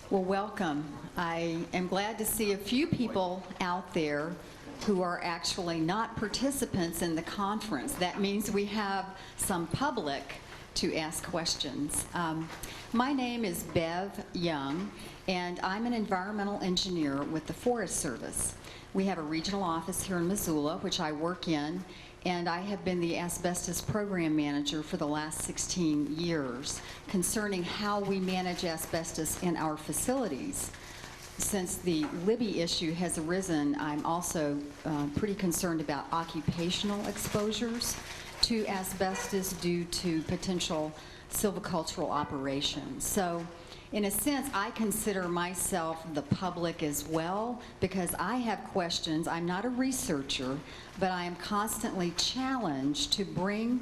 Well, welcome. I am glad to see a few people out there who are actually not participants in the conference. That means we have some public to ask questions. My name is Bev Young, and I'm an environmental engineer with the Forest Service. We have a regional office here in Missoula, which I work in, and I have been the asbestos program manager for the last 16 years concerning how we manage asbestos in our facilities. Since the Libby issue has arisen, I'm also pretty concerned about occupational exposures to asbestos due to potential silvicultural operations. So in a sense, I consider myself the public as well because I have questions. I'm not a researcher, but I am constantly challenged to bring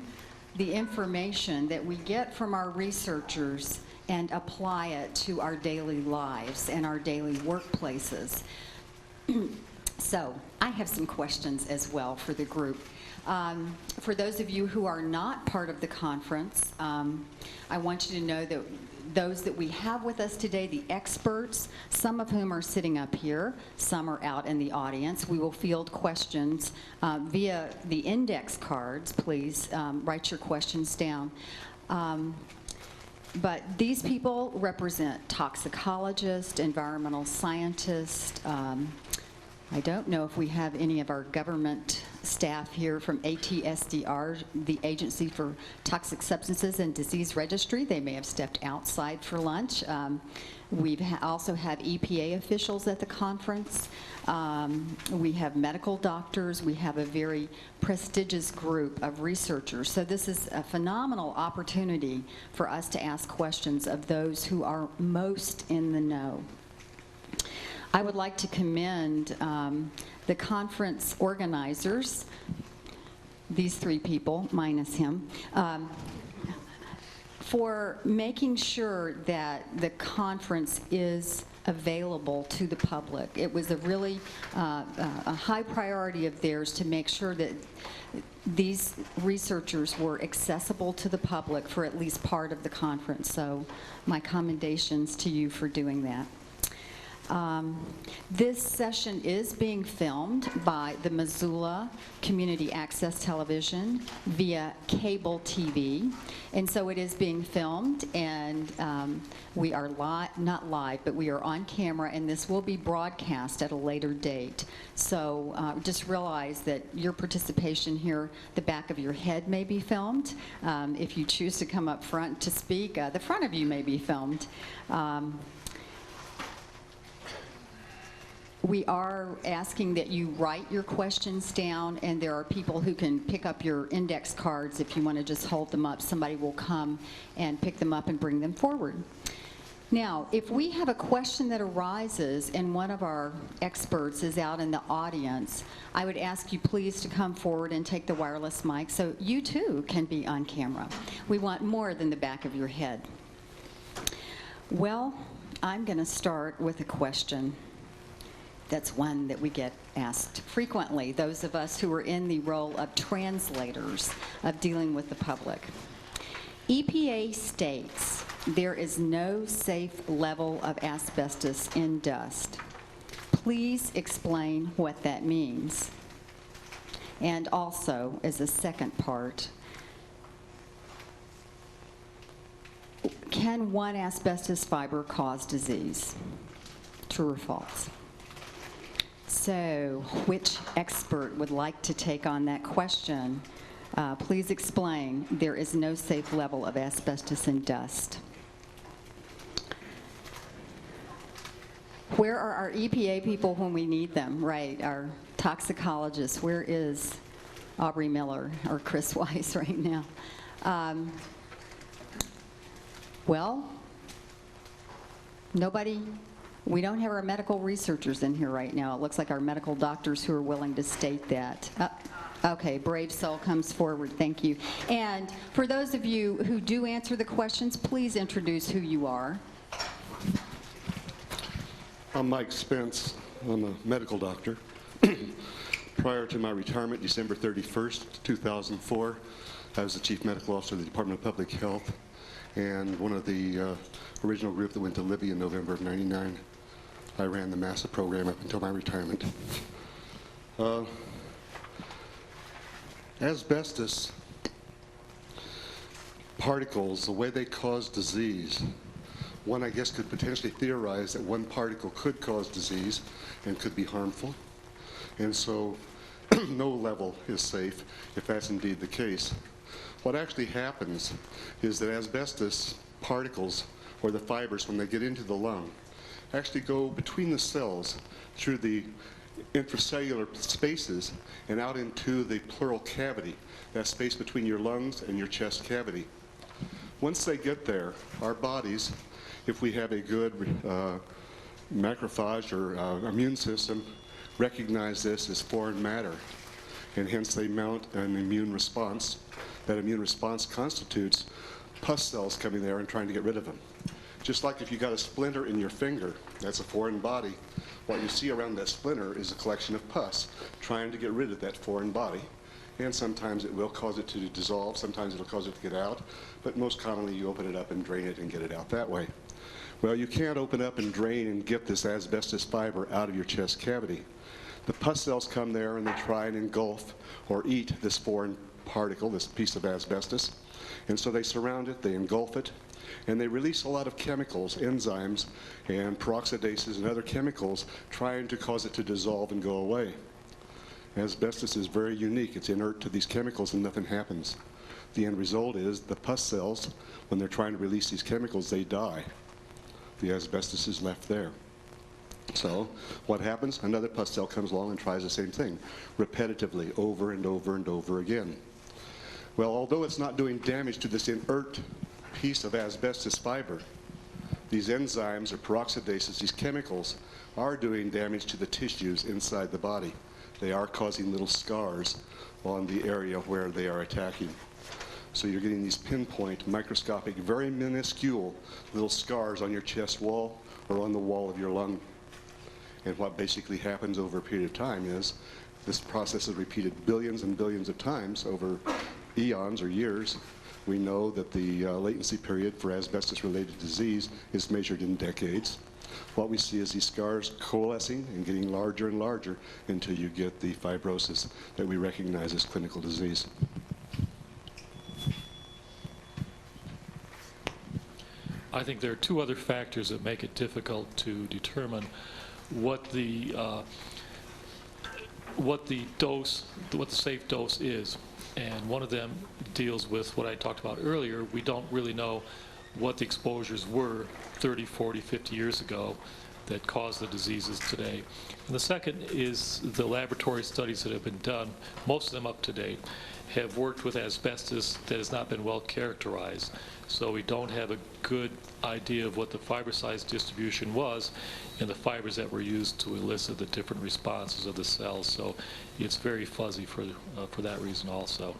the information that we get from our researchers and apply it to our daily lives and our daily workplaces. So I have some questions as well for the group. For those of you who are not part of the conference, I want you to know that those that we have with us today, the experts, some of whom are sitting up here, some are out in the audience. We will field questions via the index cards. Please write your questions down. But these people represent toxicologists, environmental scientists. I don't know if we have any of our government staff here from ATSDR, the Agency for Toxic Substances and Disease Registry. They may have stepped outside for lunch. We also have EPA officials at the conference. We have medical doctors. We have a very prestigious group of researchers. So this is a phenomenal opportunity for us to ask questions of those who are most in the know. I would like to commend the conference organizers, these three people, minus him, for making sure that the conference is available to the public. It was a really a high priority of theirs to make sure that these researchers were accessible to the public for at least part of the conference. So my commendations to you for doing that. This session is being filmed by the Missoula Community Access Television via cable TV, and so it is being filmed, and we are not live, but we are on camera, and this will be broadcast at a later date. So just realize that your participation here, the back of your head may be filmed. If you choose to come up front to speak, the front of you may be filmed. We are asking that you write your questions down, and there are people who can pick up your index cards. If you want to just hold them up, somebody will come and pick them up and bring them forward. Now, if we have a question that arises and one of our experts is out in the audience, I would ask you please to come forward and take the wireless mic so you too can be on camera. We want more than the back of your head. Well, I'm going to start with a question. That's one that we get asked frequently, those of us who are in the role of translators of dealing with the public. EPA states there is no safe level of asbestos in dust. Please explain what that means. And also, as a second part, can one asbestos fiber cause disease? True or false? So, which expert would like to take on that question? Please explain. There is no safe level of asbestos in dust. Where are our EPA people when we need them? Right, our toxicologists. Where is Aubrey Miller or Chris Weiss right now? Well, nobody. We don't have our medical researchers in here right now. It looks like our medical doctors who are willing to state that. Okay, brave soul comes forward. Thank you. And for those of you who do answer the questions, please introduce who you are. I'm Mike Spence. I'm a medical doctor. Prior to my retirement, December 31st, 2004, I was the Chief Medical Officer of the Department of Public Health. and one of the original group that went to Libya in November of '99. I ran the MASA program up until my retirement. Asbestos particles, the way they cause disease, one, I guess, could potentially theorize that one particle could cause disease and could be harmful. And so no level is safe if that's indeed the case. What actually happens is that asbestos particles, or the fibers, when they get into the lung, actually go between the cells through the intracellular spaces and out into the pleural cavity, that space between your lungs and your chest cavity. Once they get there, our bodies, if we have a good macrophage or immune system, recognize this as foreign matter, and hence they mount an immune response. That immune response constitutes pus cells coming there and trying to get rid of them. Just like if you got a splinter in your finger, that's a foreign body, what you see around that splinter is a collection of pus trying to get rid of that foreign body. And sometimes it will cause it to dissolve, sometimes it'll cause it to get out, but most commonly you open it up and drain it and get it out that way. Well, you can't open up and drain and get this asbestos fiber out of your chest cavity. The pus cells come there and they try and engulf or eat this foreign particle, this piece of asbestos. And so they surround it, they engulf it, and they release a lot of chemicals, enzymes, and peroxidases and other chemicals trying to cause it to dissolve and go away. Asbestos is very unique. It's inert to these chemicals and nothing happens. The end result is the pus cells, when they're trying to release these chemicals, they die. The asbestos is left there. So what happens? Another pus cell comes along and tries the same thing, repetitively, over and over and over again. Well, although it's not doing damage to this inert piece of asbestos fiber, these enzymes or peroxidases, these chemicals, are doing damage to the tissues inside the body. They are causing little scars on the area where they are attacking. So you're getting these pinpoint, microscopic, very minuscule little scars on your chest wall or on the wall of your lung. And what basically happens over a period of time is this process is repeated billions and billions of times over eons or years. We know that the latency period for asbestos-related disease is measured in decades. What we see is these scars coalescing and getting larger and larger until you get the fibrosis that we recognize as clinical disease. I think there are two other factors that make it difficult to determine what the safe dose is. And one of them deals with what I talked about earlier. We don't really know what the exposures were 30, 40, 50 years ago that caused the diseases today. And the second is the laboratory studies that have been done, most of them up to date, have worked with asbestos that has not been well characterized. So we don't have a good idea of what the fiber size distribution was and the fibers that were used to elicit the different responses of the cells. So it's very fuzzy for that reason also.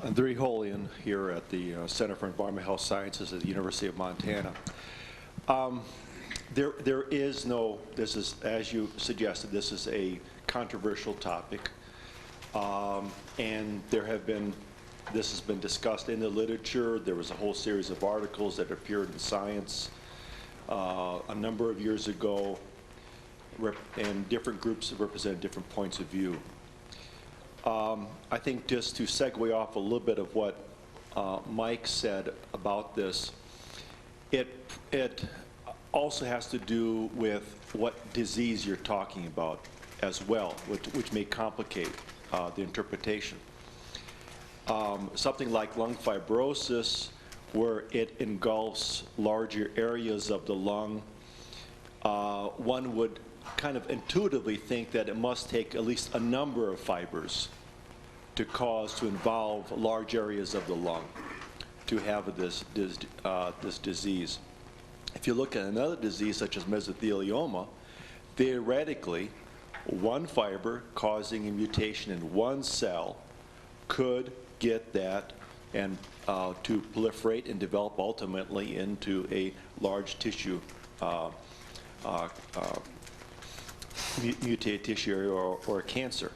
Andrei Holian here at the Center for Environmental Health Sciences at the University of Montana. There is no, this is, as you suggested, this is a controversial topic. And there have been, this has been discussed in the literature. There was a whole series of articles that appeared in Science a number of years ago, and different groups represent different points of view. I think just to segue off a little bit of what Mike said about this, it also has to do with what disease you're talking about as well, which may complicate the interpretation. Something like lung fibrosis, where it engulfs larger areas of the lung, one would kind of intuitively think that it must take at least a number of fibers to involve large areas of the lung to have this disease. If you look at another disease such as mesothelioma, theoretically, one fiber causing a mutation in one cell could get that and to proliferate and develop ultimately into a large tissue mutated tissue area or a cancer.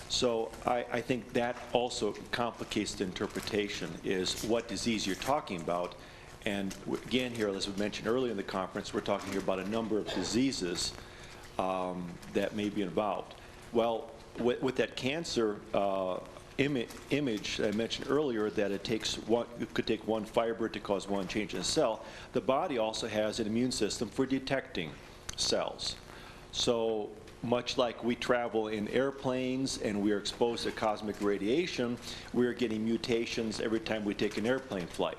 So I think that also complicates the interpretation, is what disease you're talking about. And again here, as we mentioned earlier in the conference, we're talking here about a number of diseases that may be involved. Well, with that cancer image I mentioned earlier, that it could take one fiber to cause one change in a cell, the body also has an immune system for detecting cells. So much like we travel in airplanes and we are exposed to cosmic radiation, we are getting mutations every time we take an airplane flight.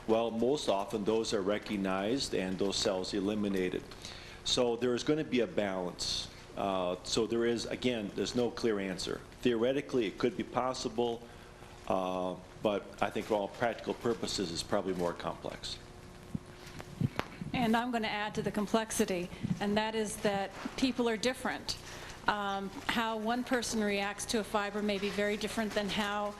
Well, most often those are recognized and those cells eliminated. So there's going to be a balance. So there is, again, there's no clear answer. Theoretically, it could be possible, but I think for all practical purposes, it's probably more complex. And I'm going to add to the complexity, and that is that people are different. How one person reacts to a fiber may be very different than how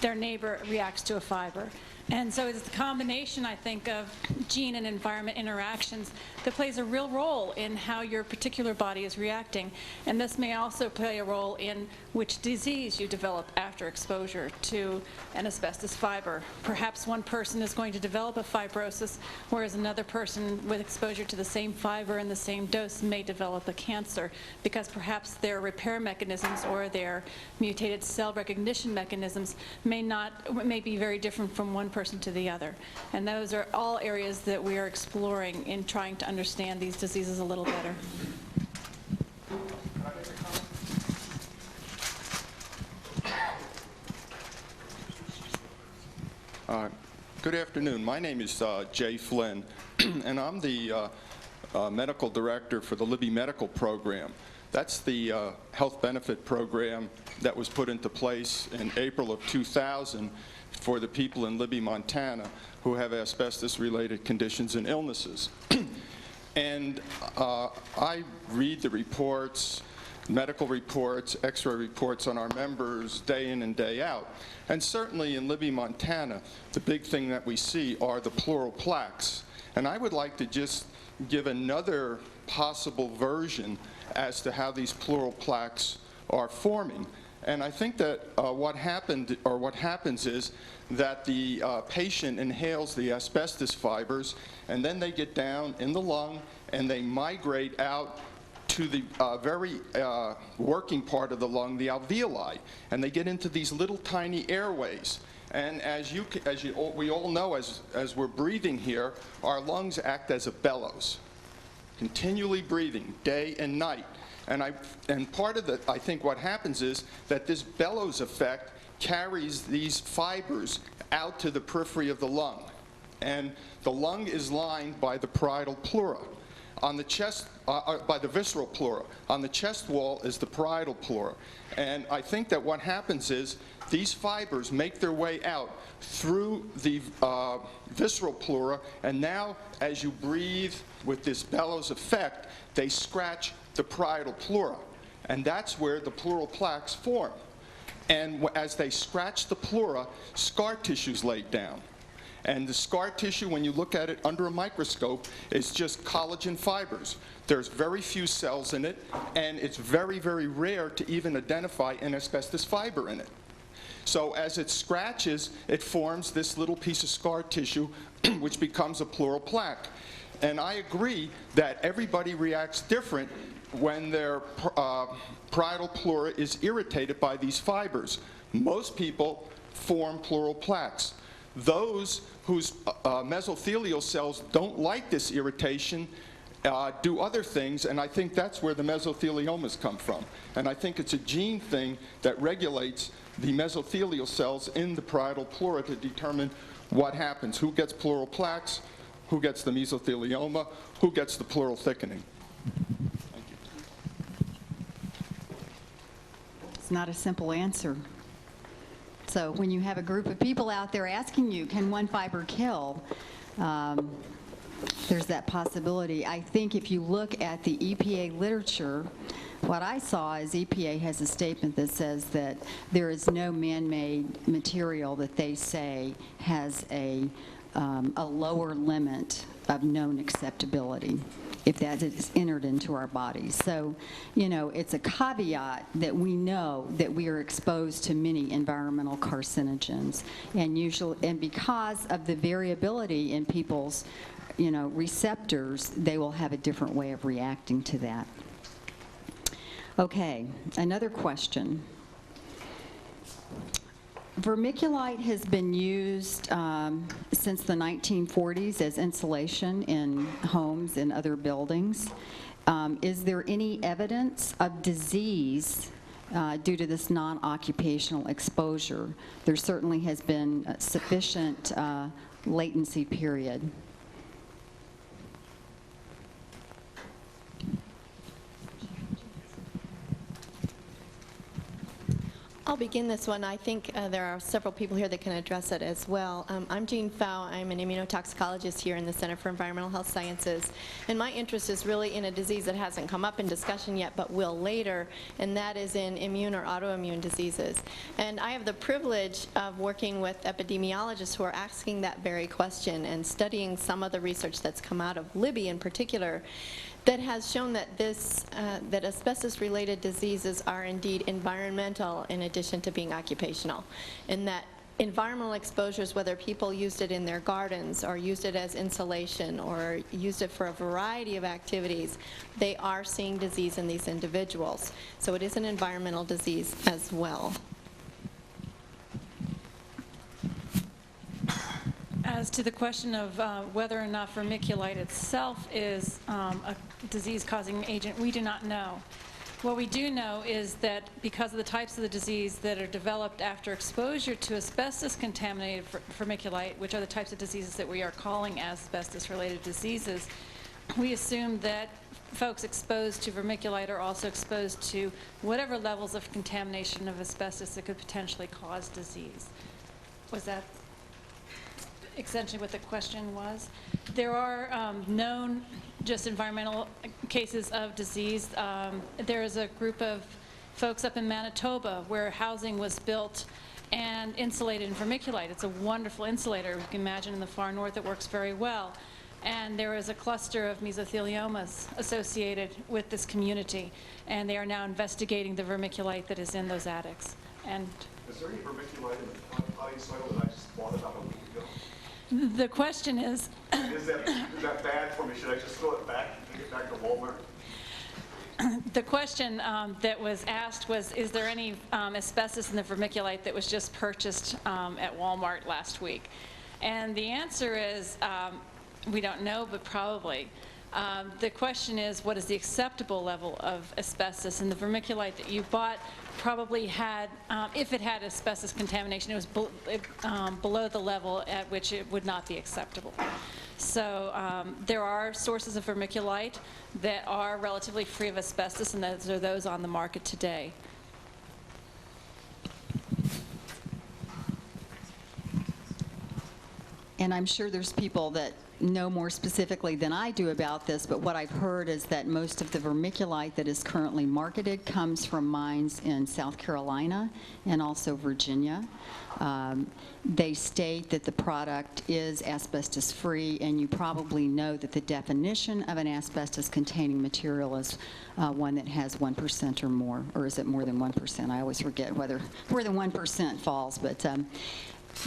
their neighbor reacts to a fiber. And so it's the combination, I think, of gene and environment interactions that plays a real role in how your particular body is reacting. And this may also play a role in which disease you develop after exposure to an asbestos fiber. Perhaps one person is going to develop a fibrosis, whereas another person with exposure to the same fiber and the same dose may develop a cancer, because perhaps their repair mechanisms or their mutated cell recognition mechanisms may be very different from one person to the other. And those are all areas that we are exploring in trying to understand these diseases a little better. Good afternoon. My name is Jay Flynn, and I'm the medical director for the Libby Medical Program. That's the health benefit program that was put into place in April of 2000 for the people in Libby, Montana, who have asbestos-related conditions and illnesses. And I read the reports, medical reports, x-ray reports on our members day in and day out. And certainly in Libby, Montana, the big thing that we see are the pleural plaques. And I would like to just give another possible version as to how these pleural plaques are forming. And I think that what happens is that the patient inhales the asbestos fibers, and then they get down in the lung and they migrate out to the very working part of the lung, the alveoli, and they get into these little tiny airways. And we all know, as we're breathing here, our lungs act as a bellows, continually breathing day and night. And part of I think what happens is that this bellows effect carries these fibers out to the periphery of the lung. And the lung is lined by the parietal pleura. On the chest, by the visceral pleura. On the chest wall is the parietal pleura. And I think that what happens is these fibers make their way out through the visceral pleura, and now as you breathe with this bellows effect, they scratch the parietal pleura, and that's where the pleural plaques form. And as they scratch the pleura, scar tissue's laid down. And the scar tissue, when you look at it under a microscope, is just collagen fibers. There's very few cells in it, and it's very, very rare to even identify an asbestos fiber in it. So as it scratches, it forms this little piece of scar tissue, which becomes a pleural plaque. And I agree that everybody reacts different when their parietal pleura is irritated by these fibers. Most people form pleural plaques. Those whose mesothelial cells don't like this irritation do other things, and I think that's where the mesotheliomas come from. And I think it's a gene thing that regulates the mesothelial cells in the parietal pleura to determine what happens, who gets pleural plaques, who gets the mesothelioma, who gets the pleural thickening. Thank you. It's not a simple answer. So when you have a group of people out there asking you, can one fiber kill? There's that possibility. I think if you look at the EPA literature, what I saw is EPA has a statement that says that there is no man-made material that they say has a a lower limit of known acceptability if that is entered into our bodies. So, you know, it's a caveat that we know that we are exposed to many environmental carcinogens, and because of the variability in people's, you know, receptors, they will have a different way of reacting to that. Okay, another question. Vermiculite has been used since the 1940s as insulation in homes and other buildings. Is there any evidence of disease due to this non-occupational exposure? There certainly has been a sufficient latency period. I'll begin this one. I think there are several people here that can address it as well. I'm Jean Pfau. I'm an immunotoxicologist here in the Center for Environmental Health Sciences. And my interest is really in a disease that hasn't come up in discussion yet, but will later, and that is in immune or autoimmune diseases. And I have the privilege of working with epidemiologists who are asking that very question and studying some of the research that's come out of Libby in particular, that has shown that that asbestos-related diseases are indeed environmental in addition to being occupational, and that environmental exposures, whether people used it in their gardens or used it as insulation or used it for a variety of activities, they are seeing disease in these individuals. So it is an environmental disease as well. As to the question of whether or not vermiculite itself is a disease-causing agent, we do not know. What we do know is that because of the types of the disease that are developed after exposure to asbestos-contaminated vermiculite, which are the types of diseases that we are calling asbestos-related diseases, we assume that folks exposed to vermiculite are also exposed to whatever levels of contamination of asbestos that could potentially cause disease. Was that essentially what the question was? There are known just environmental cases of disease. There is a group of folks up in Manitoba where housing was built and insulated in vermiculite. It's a wonderful insulator. You can imagine in the far north it works very well. And there is a cluster of mesotheliomas associated with this community, and they are now investigating the vermiculite that is in those attics. And is there any vermiculite in the potting soil that I just bought about a week ago? The question is, Is that bad for me? Should I just throw it back and take it back to Walmart? the question that was asked was, is there any asbestos in the vermiculite that was just purchased at Walmart last week? And the answer is, we don't know, but probably. The question is, what is the acceptable level of asbestos? And the vermiculite that you bought probably had, if it had asbestos contamination, it was below the level at which it would not be acceptable. So there are sources of vermiculite that are relatively free of asbestos, and those are those on the market today. And I'm sure there's people that know more specifically than I do about this, but what I've heard is that most of the vermiculite that is currently marketed comes from mines in South Carolina and also Virginia. They state that the product is asbestos-free, and you probably know that the definition of an asbestos-containing material is one that has 1% or more, or is it more than 1%? I always forget where the 1% falls, but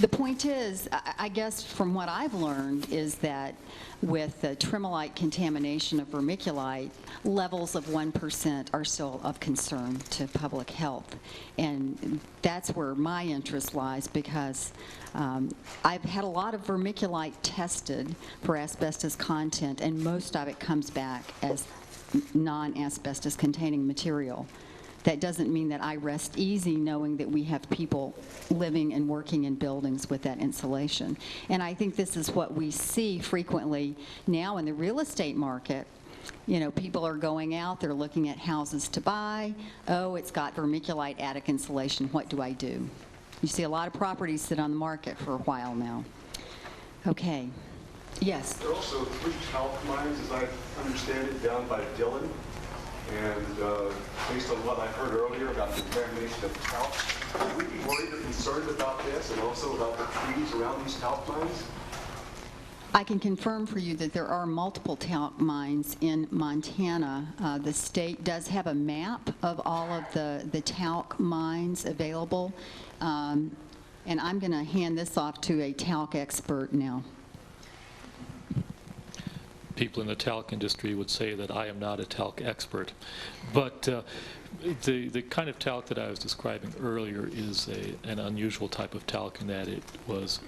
the point is, I guess from what I've learned, is that with the tremolite contamination of vermiculite, levels of 1% are still of concern to public health. And that's where my interest lies, because I've had a lot of vermiculite tested for asbestos content, and most of it comes back as non-asbestos containing material. That doesn't mean that I rest easy knowing that we have people living and working in buildings with that insulation. And I think this is what we see frequently now in the real estate market. You know, people are going out, they're looking at houses to buy. Oh, it's got vermiculite attic insulation. What do I do? You see a lot of properties sit on the market for a while now. Okay. Yes? There are also 3 talc mines, as I understand it, down by Dillon. And based on what I heard earlier about the contamination of talc, should we be worried or concerned about this, and also about the trees around these talc mines? I can confirm for you that there are multiple talc mines in Montana. The state does have a map of all of the talc mines available. And I'm going to hand this off to a talc expert now. People in the talc industry would say that I am not a talc expert. But the kind of talc that I was describing earlier is an unusual type of talc in that it was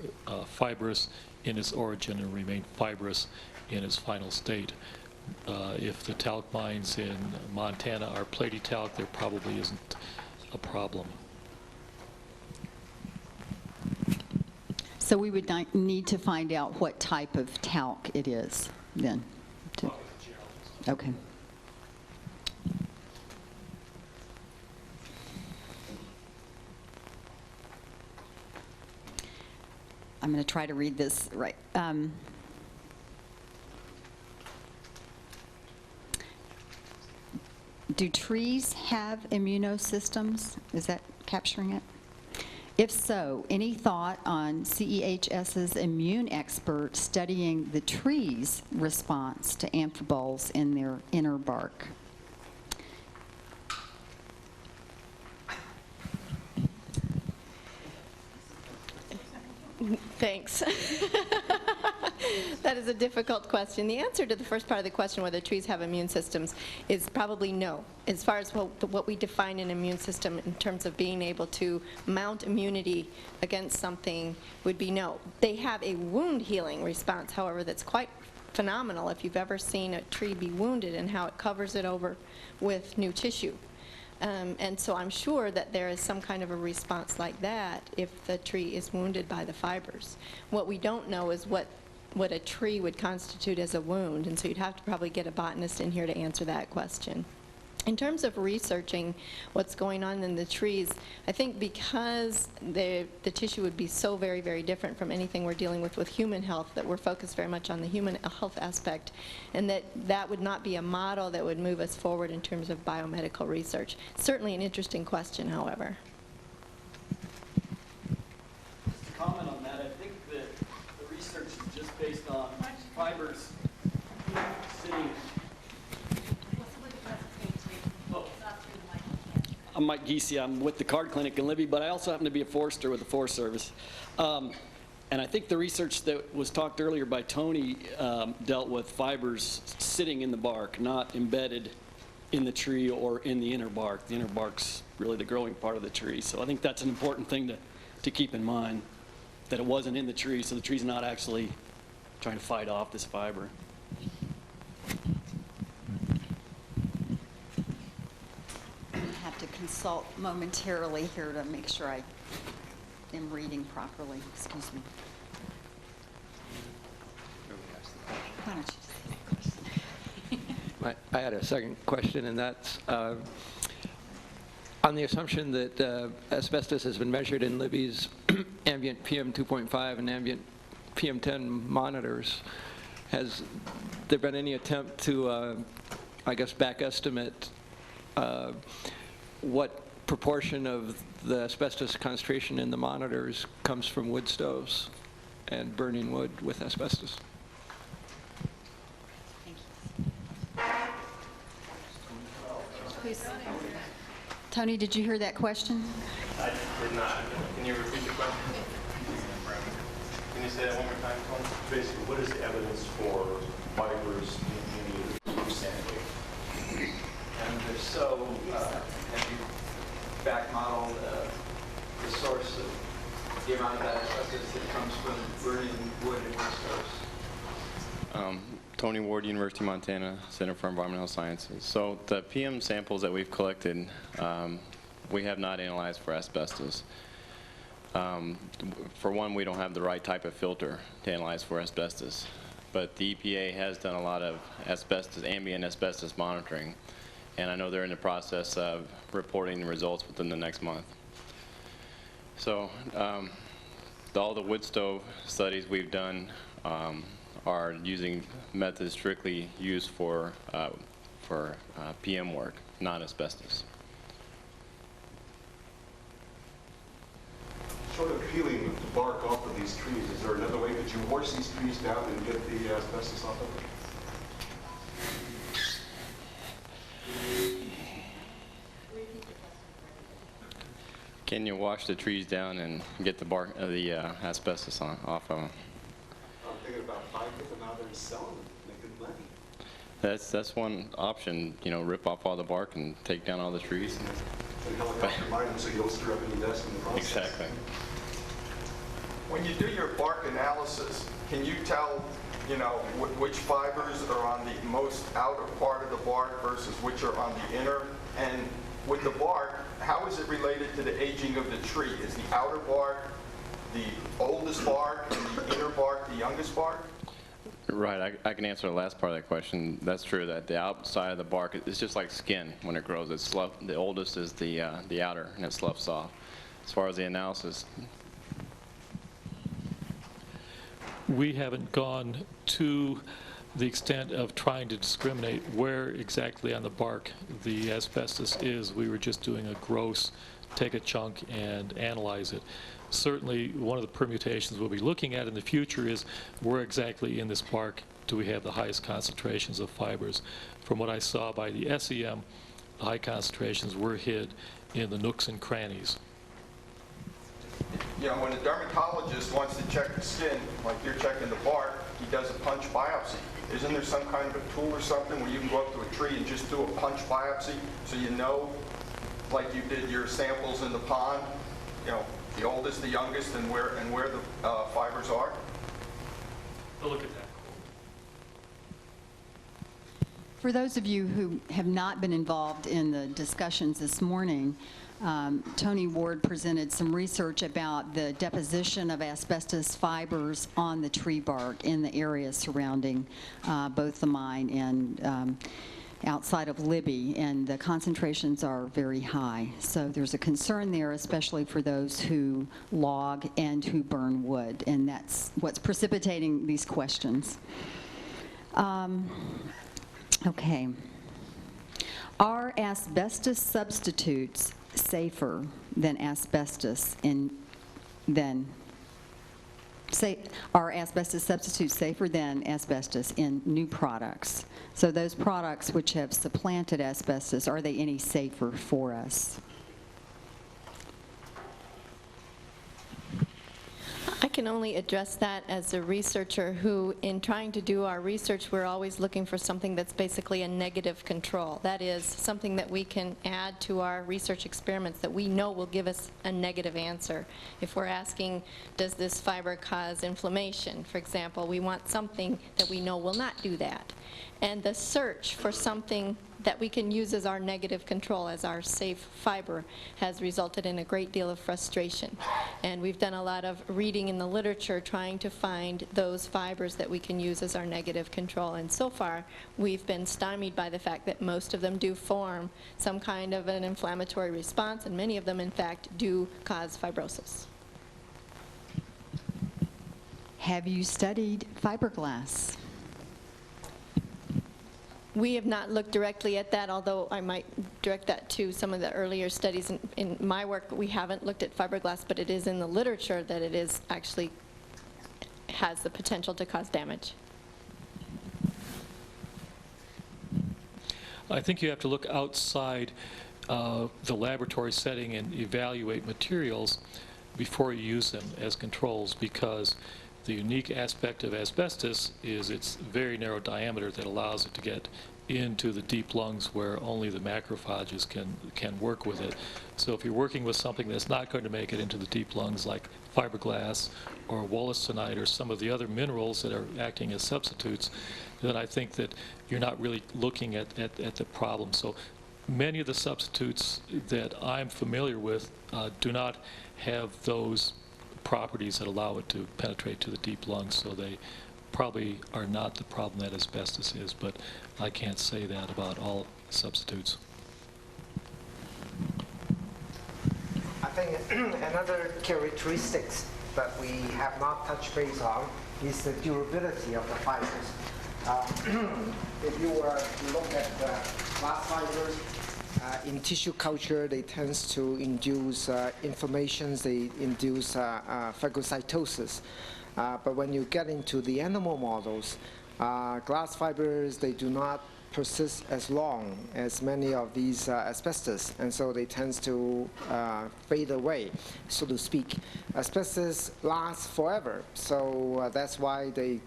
fibrous in its origin and remained fibrous in its final state. If the talc mines in Montana are platy talc, there probably isn't a problem. So we would need to find out what type of talc it is then. Okay. I'm going to try to read this right. Do trees have immunosystems? Is that capturing it? If so, any thought on CEHS's immune expert studying the tree's response to amphiboles in their inner bark? Thanks. That is a difficult question. The answer to the first part of the question, whether trees have immune systems, is probably no. As far as what we define an immune system in terms of being able to mount immunity against something would be no. They have a wound healing response, however, that's quite phenomenal if you've ever seen a tree be wounded and how it covers it over with new tissue. And so I'm sure that there is some kind of a response like that if the tree is wounded by the fibers. What we don't know is what a tree would constitute as a wound, and so you'd have to probably get a botanist in here to answer that question. In terms of researching what's going on in the trees, I think because the tissue would be so very, very different from anything we're dealing with human health, that we're focused very much on the human health aspect, and that would not be a model that would move us forward in terms of biomedical research. Certainly an interesting question, however. Just to comment on that, I think that the research is just based on fibers sitting. I'm Mike Giese. I'm with the Card Clinic in Libby, but I also happen to be a forester with the Forest Service. And I think the research that was talked earlier by Tony dealt with fibers sitting in the bark, not embedded in the tree or in the inner bark. The inner bark's really the growing part of the tree. So I think that's an important thing to keep in mind, that it wasn't in the tree, so the tree's not actually trying to fight off this fiber. To consult momentarily here to make sure I am reading properly. Excuse me. Why don't you just say that question? I had a second question, and that's on the assumption that asbestos has been measured in Libby's ambient PM 2.5 and ambient PM 10 monitors. Has there been any attempt to, I guess, back estimate what proportion of the asbestos concentration in the monitors comes from wood stoves and burning wood with asbestos? Please. Tony, did you hear that question? I did not. Can you repeat the question? Can you say that one more time, Tony? Basically, what is the evidence for fibers in the sampling? And if so, have you back modeled the source of the amount of that asbestos that comes from burning wood and wood stoves? Tony Ward, University of Montana, Center for Environmental Sciences. So the PM samples that we've collected, we have not analyzed for asbestos. For one, we don't have the right type of filter to analyze for asbestos. But the EPA has done a lot of asbestos, ambient asbestos monitoring. And I know they're in the process of reporting the results within the next month. So all the wood stove studies we've done are using methods strictly used for PM work, not asbestos. short of peeling the bark off of these trees, is there another way? Could you wash these trees down and get the asbestos off of them? Can you wash the trees down and get the bark, the asbestos off of them? I'm thinking about buying them out there and selling them, making money. That's one option, you know, rip off all the bark and take down all the trees. And helicopter mine them so you don't stir up any dust in the process. Exactly. When you do your bark analysis, can you tell, you know, which fibers are on the most outer part of the bark versus which are on the inner? And with the bark, how is it related to the aging of the tree? Is the outer bark the oldest bark and the inner bark the youngest bark? Right, I can answer the last part of that question. That's true, that the outside of the bark is just like skin when it grows. It's the oldest is the outer, and it sloughs off. As far as the analysis, We haven't gone to the extent of trying to discriminate where exactly on the bark the asbestos is. We were just doing a gross, take a chunk and analyze it. Certainly, one of the permutations we'll be looking at in the future is where exactly in this bark do we have the highest concentrations of fibers. From what I saw by the SEM, the high concentrations were hid in the nooks and crannies. You know, when a dermatologist wants to check the skin, like you're checking the bark, he does a punch biopsy. Isn't there some kind of a tool or something where you can go up to a tree and just do a punch biopsy so you know, like you did your samples in the pond, you know, the oldest, the youngest, and where the fibers are? We'll look at that. For those of you who have not been involved in the discussions this morning, Tony Ward presented some research about the deposition of asbestos fibers on the tree bark in the area surrounding both the mine and outside of Libby, and the concentrations are very high. So there's a concern there, especially for those who log and who burn wood, and that's what's precipitating these questions. Okay. Are asbestos substitutes safer than asbestos are asbestos substitutes safer than asbestos in new products? So those products which have supplanted asbestos, are they any safer for us? I can only address that as a researcher who, in trying to do our research, we're always looking for something that's basically a negative control. That is, something that we can add to our research experiments that we know will give us a negative answer. If we're asking, does this fiber cause inflammation, for example, we want something that we know will not do that. And the search for something that we can use as our negative control, as our safe fiber, has resulted in a great deal of frustration. And we've done a lot of reading in the literature trying to find those fibers that we can use as our negative control. And so far, we've been stymied by the fact that most of them do form some kind of an inflammatory response, and many of them, in fact, do cause fibrosis. Have you studied fiberglass? We have not looked directly at that, although I might direct that to some of the earlier studies in my work. We haven't looked at fiberglass, but it is in the literature that it is actually has the potential to cause damage. I think you have to look outside the laboratory setting and evaluate materials before you use them as controls, because the unique aspect of asbestos is its very narrow diameter that allows it to get into the deep lungs where only the macrophages can work with it. So if you're working with something that's not going to make it into the deep lungs, like fiberglass or wollastonite or some of the other minerals that are acting as substitutes, then I think that you're not really looking at the problem. So many of the substitutes that I'm familiar with do not have those properties that allow it to penetrate to the deep lungs, so they probably are not the problem that asbestos is, but I can't say that about all substitutes. I think another characteristics that we have not touched base on is the durability of the fibers. If you were to look at glass fibers, in tissue culture, they tend to induce inflammations, they induce phagocytosis. But when you get into the animal models, glass fibers, they do not persist as long as many of these asbestos, and so they tend to fade away, so to speak. Asbestos lasts forever, so that's why they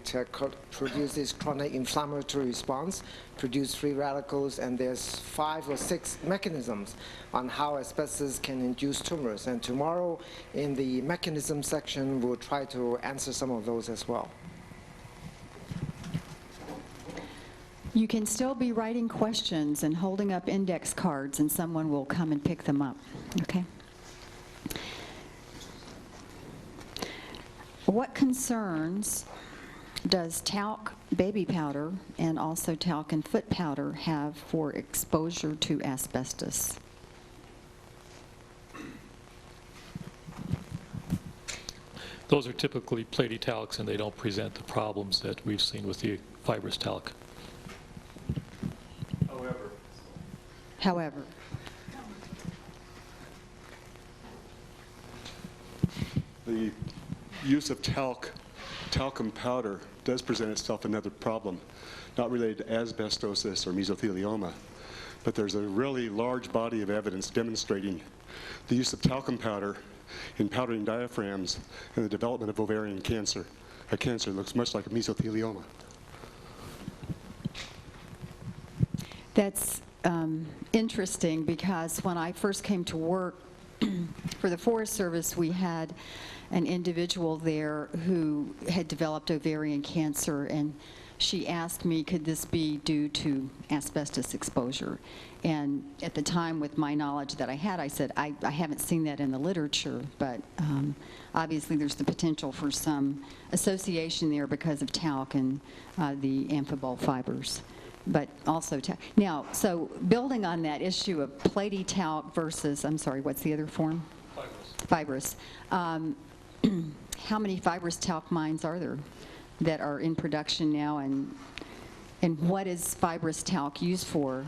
produce this chronic inflammatory response, produce free radicals, and there's 5 or 6 mechanisms on how asbestos can induce tumors. And tomorrow in the mechanism section, we'll try to answer some of those as well. You can still be writing questions and holding up index cards, and someone will come and pick them up, okay? What concerns does talc baby powder and also talc and foot powder have for exposure to asbestos? Those are typically platy talcs, and they don't present the problems that we've seen with the fibrous talc. However, the use of talcum powder does present itself another problem, not related to asbestosis or mesothelioma, but there's a really large body of evidence demonstrating the use of talcum powder in powdering diaphragms and the development of ovarian cancer, a cancer that looks much like a mesothelioma. that's interesting, because when I first came to work for the Forest Service, we had an individual there who had developed ovarian cancer, and she asked me, could this be due to asbestos exposure? And at the time, with my knowledge that I had, I said, I haven't seen that in the literature, but obviously there's the potential for some association there because of talc and the amphibole fibers. But also talc. Now, so building on that issue of platy talc versus, I'm sorry, what's the other form? Fibrous. How many fibrous talc mines are there that are in production now, and what is fibrous talc used for?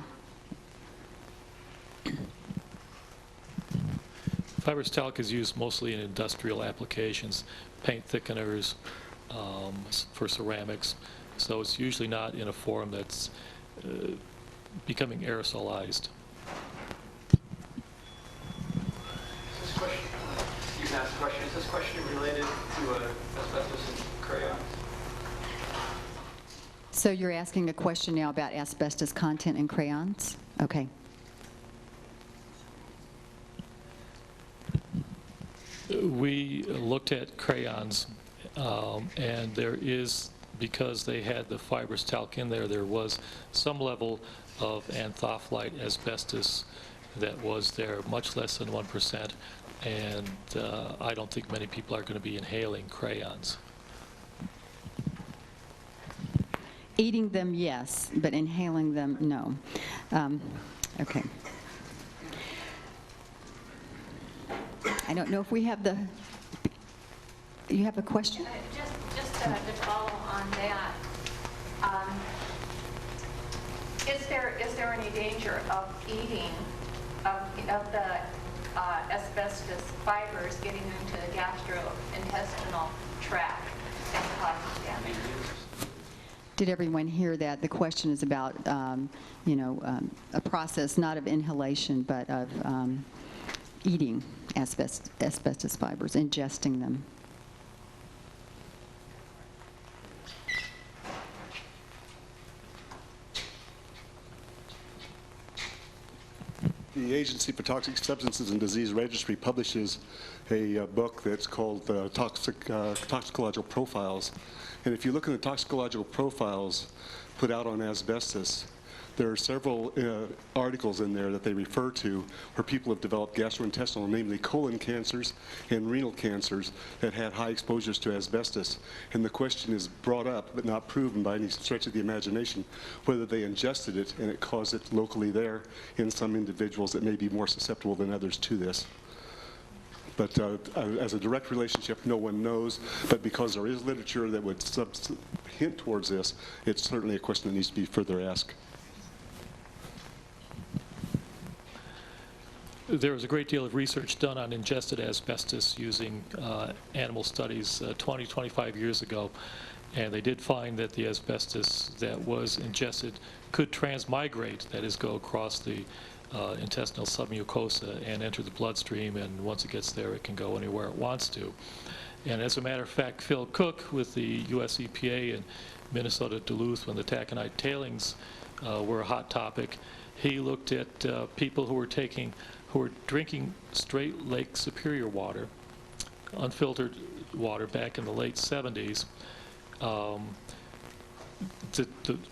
Fibrous talc is used mostly in industrial applications, paint thickeners, for ceramics. So it's usually not in a form that's becoming aerosolized. Is this question, you can ask a question, is this question related to asbestos and crayons? So you're asking a question now about asbestos content in crayons? Okay. We looked at crayons, and there is, because they had the fibrous talc in there, there was some level of anthophyllite asbestos that was there, much less than 1%, and I don't think many people are going to be inhaling crayons. Eating them, yes, but inhaling them, no. Okay. I don't know if we have the, you have a question? Just to follow on that, is there any danger of eating of the asbestos fibers getting into the gastrointestinal tract and causing damage? Did everyone hear that? The question is about, a process not of inhalation, but of eating asbestos fibers, ingesting them. The Agency for Toxic Substances and Disease Registry publishes a book that's called Toxicological Profiles. And if you look at the toxicological profiles put out on asbestos, there are several articles in there that they refer to where people have developed gastrointestinal, namely colon cancers and renal cancers that had high exposures to asbestos. And the question is brought up, but not proven by any stretch of the imagination, whether they ingested it and it caused it locally there in some individuals that may be more susceptible than others to this. But as a direct relationship, no one knows. But because there is literature that would hint towards this, it's certainly a question that needs to be further asked. There was a great deal of research done on ingested asbestos using animal studies 20, 25 years ago, and they did find that the asbestos that was ingested could transmigrate, that is, go across the intestinal submucosa and enter the bloodstream, and once it gets there, it can go anywhere it wants to. And as a matter of fact, Phil Cook with the US EPA in Minnesota Duluth, when the taconite tailings were a hot topic, he looked at people who were drinking straight Lake Superior water, unfiltered water back in the late 70s. The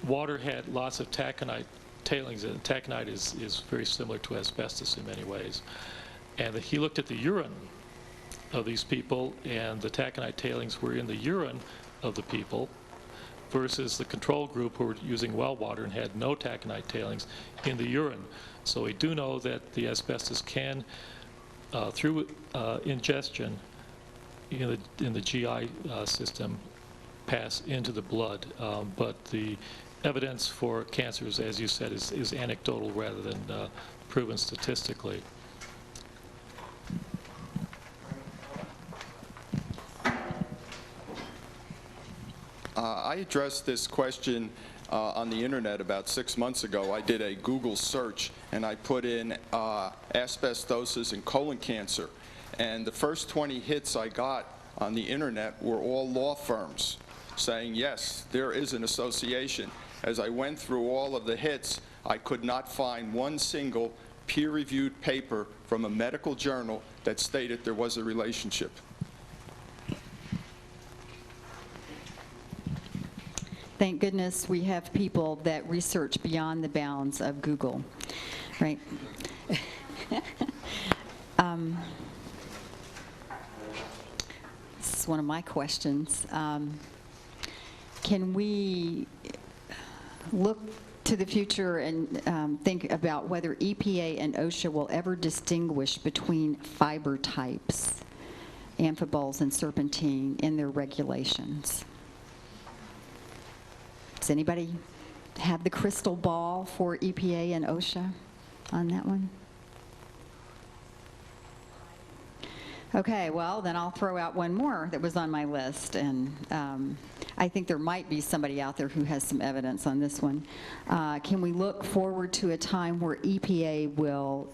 water had lots of taconite tailings, and taconite is very similar to asbestos in many ways. And he looked at the urine of these people, and the taconite tailings were in the urine of the people versus the control group who were using well water and had no taconite tailings in the urine. So we do know that the asbestos can, through ingestion in the GI system, pass into the blood. But the evidence for cancers, as you said, is anecdotal rather than proven statistically. I addressed this question on the internet about 6 months ago. I did a Google search and I put in asbestosis and colon cancer. And the first 20 hits I got on the internet were all law firms saying, yes, there is an association. As I went through all of the hits, I could not find one single peer-reviewed paper from a medical journal that stated there was a relationship. Thank goodness we have people that research beyond the bounds of Google, right? This is one of my questions. Can we look to the future and think about whether EPA and OSHA will ever distinguish between fiber types, amphiboles and serpentine, in their regulations? Does anybody have the crystal ball for EPA and OSHA on that one? Okay, well, then I'll throw out one more that was on my list, and I think there might be somebody out there who has some evidence on this one. Can we look forward to a time where EPA will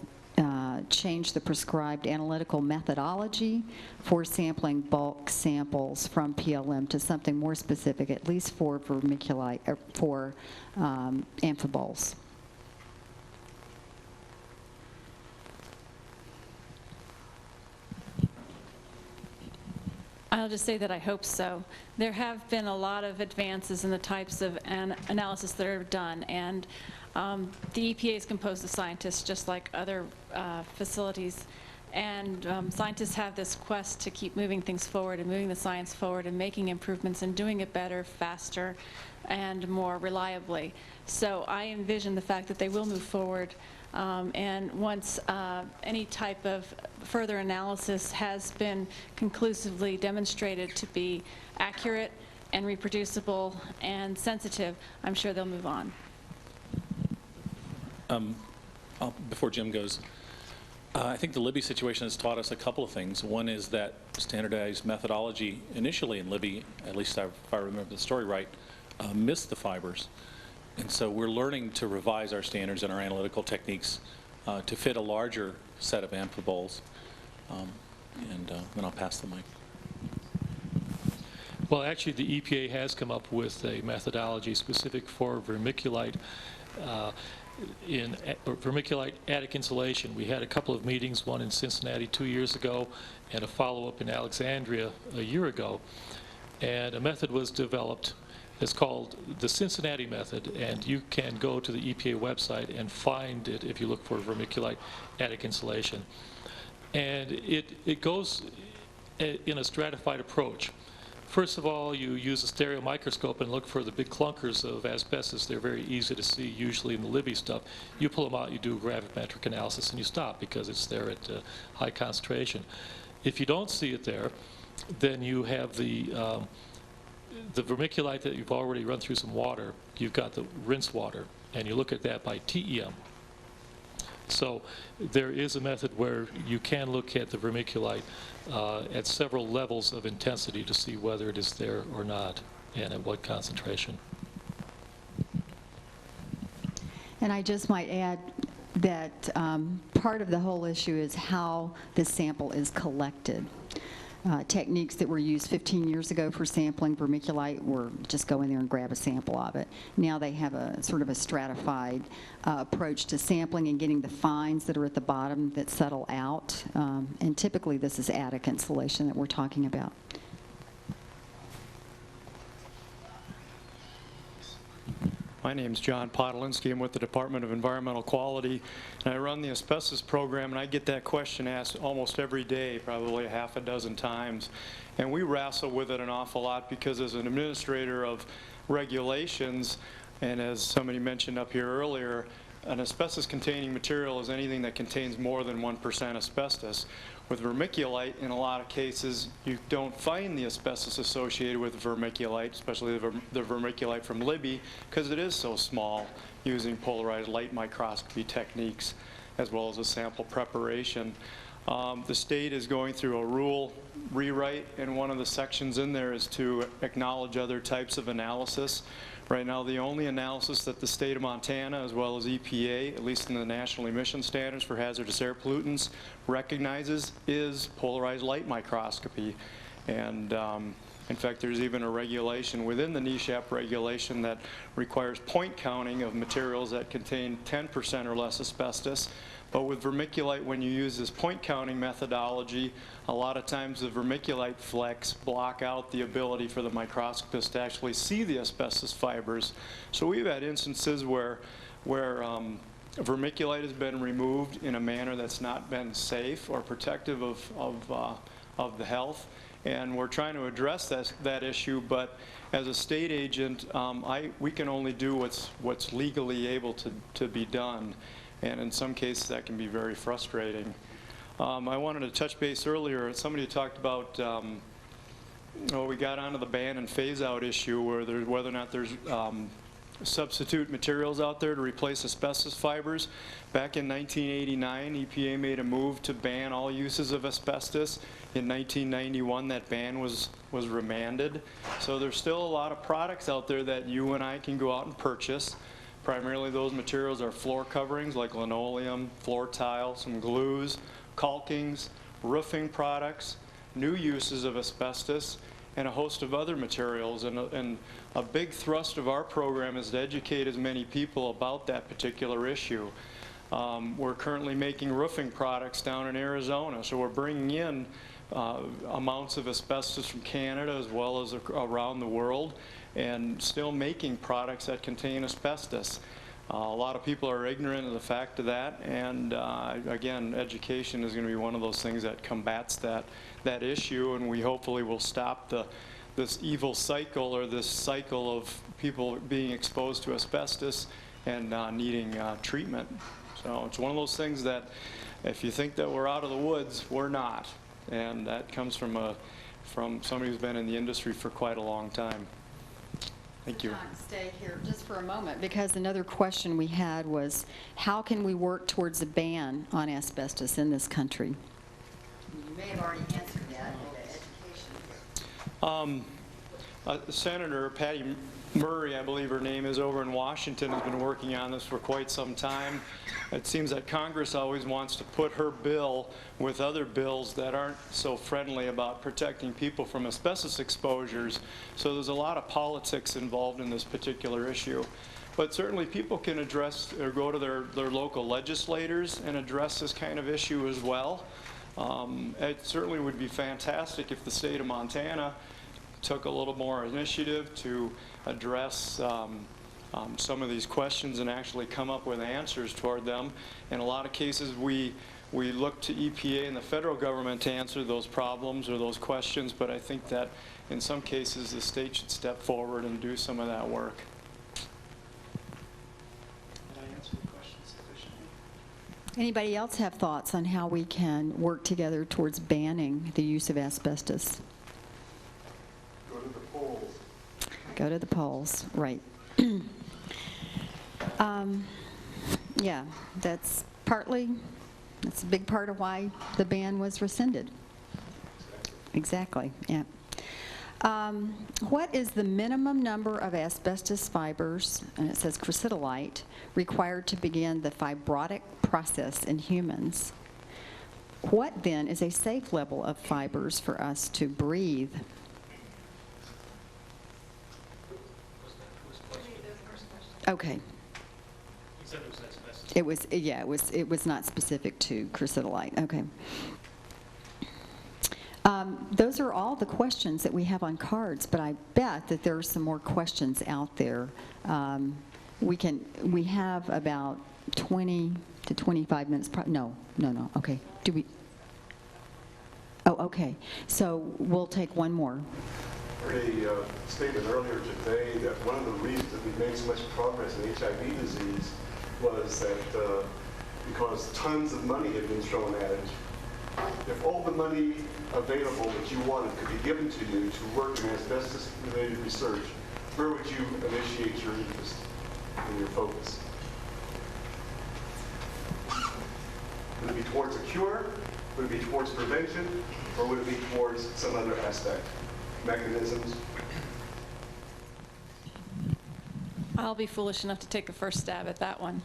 change the prescribed analytical methodology for sampling bulk samples from PLM to something more specific, at least for vermiculite, or for amphiboles? I'll just say that I hope so. There have been a lot of advances in the types of analysis that are done, and the EPA is composed of scientists just like other facilities, and scientists have this quest to keep moving things forward and moving the science forward and making improvements and doing it better, faster, and more reliably. So I envision the fact that they will move forward, and once any type of further analysis has been conclusively demonstrated to be accurate and reproducible and sensitive, I'm sure they'll move on. Before Jim goes, I think the Libby situation has taught us a couple of things. One is that standardized methodology initially in Libby, at least if I remember the story right, missed the fibers. And so we're learning to revise our standards and our analytical techniques to fit a larger set of amphiboles. Then I'll pass the mic. Well, actually, the EPA has come up with a methodology specific for vermiculite. Vermiculite attic insulation. We had a couple of meetings, one in Cincinnati 2 years ago and a follow-up in Alexandria a year ago. And a method was developed. It's called the Cincinnati method, and you can go to the EPA website and find it if you look for vermiculite attic insulation. And it goes in a stratified approach. First of all, you use a stereo microscope and look for the big clunkers of asbestos. They're very easy to see, usually in the Libby stuff. You pull them out, you do a gravimetric analysis, and you stop because it's there at high concentration. If you don't see it there, then you have the vermiculite that you've already run through some water. You've got the rinse water, and you look at that by TEM. So there is a method where you can look at the vermiculite at several levels of intensity to see whether it is there or not, and at what concentration. And I just might add that part of the whole issue is how the sample is collected. Techniques that were used 15 years ago for sampling vermiculite were just go in there and grab a sample of it. Now they have a sort of a stratified approach to sampling and getting the fines that are at the bottom that settle out. And typically this is attic insulation that we're talking about. My name's John Podolinsky. I'm with the Department of Environmental Quality, and I run the asbestos program, and I get that question asked almost every day, probably a half a dozen times. And we wrestle with it an awful lot because as an administrator of regulations, and as somebody mentioned up here earlier, an asbestos-containing material is anything that contains more than 1% asbestos. With vermiculite, in a lot of cases, you don't find the asbestos associated with vermiculite, especially the vermiculite from Libby, because it is so small, using polarized light microscopy techniques, as well as a sample preparation. The state is going through a rule rewrite, and one of the sections in there is to acknowledge other types of analysis. Right now, the only analysis that the state of Montana, as well as EPA, at least in the national emission standards for hazardous air pollutants, recognizes is polarized light microscopy. And in fact, there's even a regulation within the NESHAP regulation that requires point counting of materials that contain 10% or less asbestos. But with vermiculite, when you use this point counting methodology, a lot of times the vermiculite flecks block out the ability for the microscopist to actually see the asbestos fibers. So we've had instances where vermiculite has been removed in a manner that's not been safe or protective of the health. And we're trying to address that issue, but as a state agent, we can only do what's legally able to be done. And in some cases, that can be very frustrating. I wanted to touch base earlier. Somebody talked about, we got onto the ban and phase-out issue whether or not there's substitute materials out there to replace asbestos fibers. Back in 1989, EPA made a move to ban all uses of asbestos. In 1991, that ban was remanded. So there's still a lot of products out there that you and I can go out and purchase. Primarily those materials are floor coverings like linoleum, floor tile, some glues, caulkings, roofing products, new uses of asbestos, and a host of other materials. And a big thrust of our program is to educate as many people about that particular issue. We're currently making roofing products down in Arizona, so we're bringing in amounts of asbestos from Canada as well as around the world, and still making products that contain asbestos. A lot of people are ignorant of the fact of that, and again, education is going to be one of those things that combats that issue, and we hopefully will stop this evil cycle, or this cycle of people being exposed to asbestos and needing treatment. So it's one of those things that if you think that we're out of the woods, we're not, and that comes from somebody who's been in the industry for quite a long time. Thank you. Stay here just for a moment, because another question we had was, how can we work towards a ban on asbestos in this country? You may have already answered that in the education. Senator Patty Murray, I believe her name is, over in Washington, has been working on this for quite some time. It seems that Congress always wants to put her bill with other bills that aren't so friendly about protecting people from asbestos exposures. So there's a lot of politics involved in this particular issue. But certainly people can address or go to their local legislators and address this kind of issue as well. It certainly would be fantastic if the state of Montana took a little more initiative to address some of these questions and actually come up with answers toward them. In a lot of cases, we look to EPA and the federal government to answer those problems or those questions, but I think that in some cases the state should step forward and do some of that work. Did I answer the question sufficiently? Anybody else have thoughts on how we can work together towards banning the use of asbestos? Go to the polls. Go to the polls, right. Yeah, that's a big part of why the ban was rescinded. Exactly, yeah. What is the minimum number of asbestos fibers, and it says chrysolite, required to begin the fibrotic process in humans? What then is a safe level of fibers for us to breathe? Okay. It was, yeah, it was not specific to chrysolite. Okay. Those are all the questions that we have on cards, but I bet that there are some more questions out there. We have about 20 to 25 minutes. No, okay. Do we? Oh, okay. So we'll take one more. I heard a statement earlier today that one of the reasons that we've made so much progress in HIV disease was that because tons of money had been thrown at it. If all the money available that you wanted could be given to you to work in asbestos-related research, where would you initiate your interest and your focus? Would it be towards a cure? Would it be towards prevention? Or would it be towards some other aspect? Mechanisms? I'll be foolish enough to take a first stab at that one.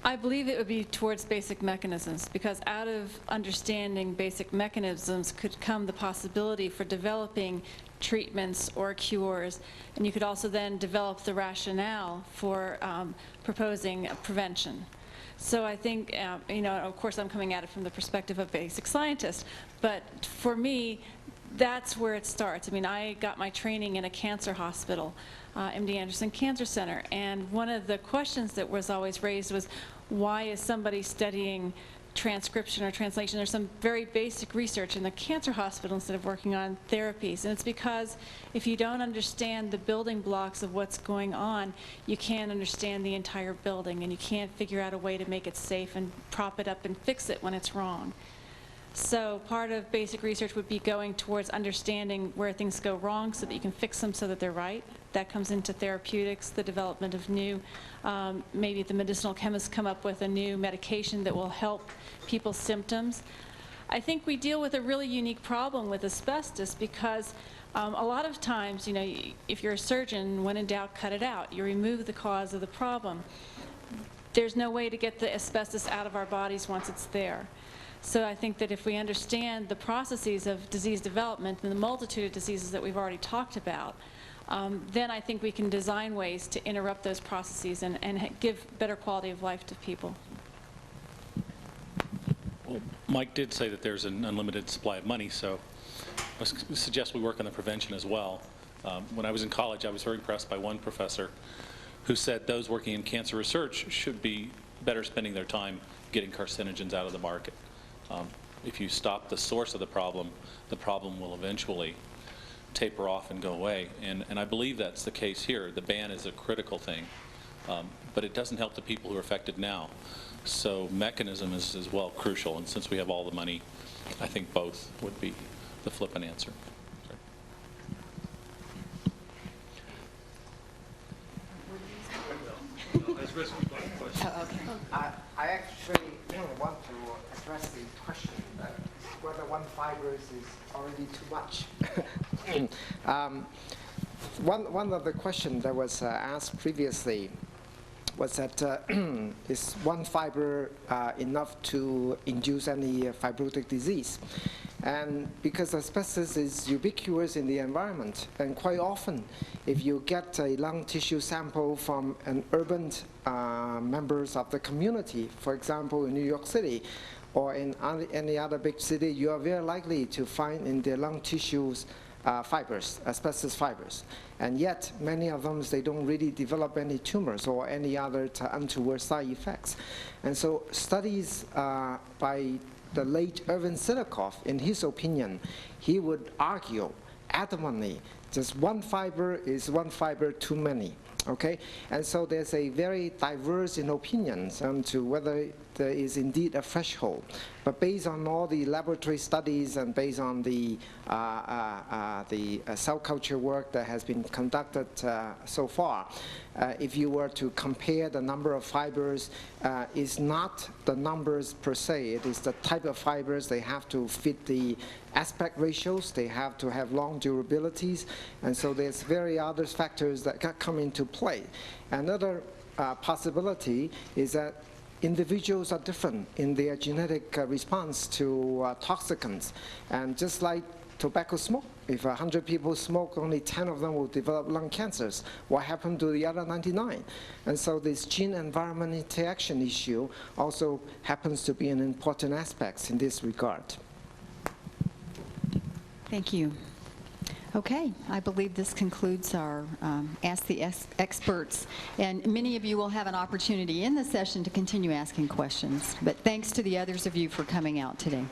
I believe it would be towards basic mechanisms, because out of understanding basic mechanisms could come the possibility for developing treatments or cures, and you could also then develop the rationale for proposing prevention. So I think, of course I'm coming at it from the perspective of a basic scientist, but for me, that's where it starts. I mean, I got my training in a cancer hospital, MD Anderson Cancer Center, and one of the questions that was always raised was, why is somebody studying transcription or translation? There's some very basic research in the cancer hospital instead of working on therapies. And it's because if you don't understand the building blocks of what's going on, you can't understand the entire building, and you can't figure out a way to make it safe and prop it up and fix it when it's wrong. So part of basic research would be going towards understanding where things go wrong so that you can fix them so that they're right. That comes into therapeutics, the development of new, maybe the medicinal chemists come up with a new medication that will help people's symptoms. I think we deal with a really unique problem with asbestos because a lot of times, if you're a surgeon, when in doubt, cut it out. You remove the cause of the problem. There's no way to get the asbestos out of our bodies once it's there. So I think that if we understand the processes of disease development and the multitude of diseases that we've already talked about, then I think we can design ways to interrupt those processes and give better quality of life to people. Well, Mike did say that there's an unlimited supply of money, so I suggest we work on the prevention as well. When I was in college, I was very impressed by one professor who said those working in cancer research should be better spending their time getting carcinogens out of the market. If you stop the source of the problem will eventually taper off and go away. And I believe that's the case here. The ban is a critical thing, but it doesn't help the people who are affected now. So mechanism is as well crucial, and since we have all the money, I think both would be the flippant answer. I actually want to address the question that whether one fibers is already too much. One of the questions that was asked previously was that is one fiber enough to induce any fibrotic disease? And because asbestos is ubiquitous in the environment, and quite often, if you get a lung tissue sample from an urban members of the community, for example, in New York City, or in any other big city, you are very likely to find in their lung tissues fibers, asbestos fibers. And yet, many of them, they don't really develop any tumors or any other untoward side effects. And so studies by the late Erwin Silikoff, in his opinion, he would argue adamantly just one fiber is one fiber too many. Okay, and so there's a very diverse in opinions to whether there is indeed a threshold. But based on all the laboratory studies and based on the cell culture work that has been conducted so far, if you were to compare the number of fibers, is not the numbers per se, it is the type of fibers. They have to fit the aspect ratios, they have to have long durabilities, and so there's very other factors that come into play. Another possibility is that individuals are different in their genetic response to toxicants. And just like tobacco smoke, if 100 people smoke, only 10 of them will develop lung cancers. What happened to the other 99? And so this gene-environment interaction issue also happens to be an important aspect in this regard. Thank you. Okay, I believe this concludes our Ask the Experts, and many of you will have an opportunity in the session to continue asking questions, but thanks to the others of you for coming out today.